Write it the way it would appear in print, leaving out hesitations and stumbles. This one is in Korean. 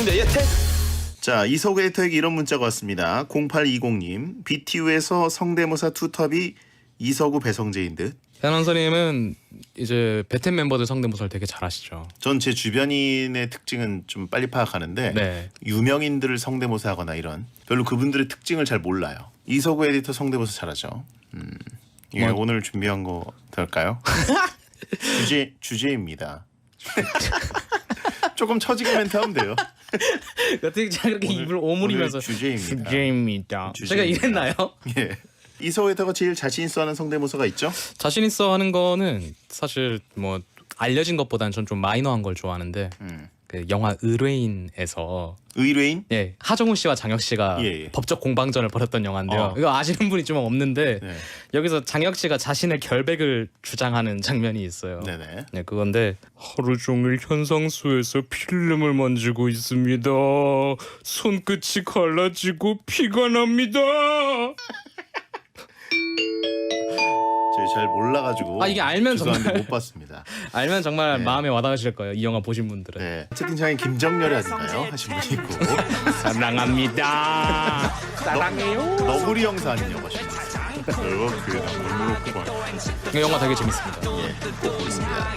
배성재의 택. 자, 이석우 에디터에게 이런 문자가 왔습니다. 0820님, BTU에서 성대모사 투톱이 이석우 배성재인 듯. 변원서님은 이제 베텐 멤버들 성대모사를 되게 잘하시죠. 전 제 주변인의 특징은 좀 빨리 파악하는데 네. 유명인들을 성대모사하거나 이런 별로 그분들의 특징을 잘 몰라요. 이석우 에디터 성대모사 잘하죠. 예, 오늘 준비한 거 될까요? 주제입니다. 조금 처지게 멘트 하면 돼요. 어떻게 그렇게 입을 오므리면서 오늘 주제입니다. 주제입니다. 제가 주제입니다. 이랬나요? 예. 이석우 에디터가 제일 자신 있어 하는 성대모사가 있죠? 자신 있어 하는 거는 사실 뭐 알려진 것보다는 전 좀 마이너한 걸 좋아하는데 그 영화 의뢰인에서 의뢰인? 예 하정우 씨와 장혁 씨가 예. 법적 공방전을 벌였던 영화인데요. 이거 아시는 분이 좀 없는데 네. 여기서 장혁 씨가 자신의 결백을 주장하는 장면이 있어요. 네네. 네, 그건데 하루 종일 현상수에서 필름을 만지고 있습니다. 손끝이 갈라지고 피가 납니다. 저희 잘 몰라가지고 이게 알면 죄송한데 정말 못 봤습니다. 알면 정말 네. 마음에 와닿으실 거예요. 이 영화 보신 분들은. 네. 채팅창에 김정렬이 아닌가요? 하신 분이 있고 사랑합니다. 사랑해요. 너구리 형사 아닌 영화 하신 분이 있어요. 그 너구리 이 영화 되게 재밌습니다. 예, 꼭 보겠습니다.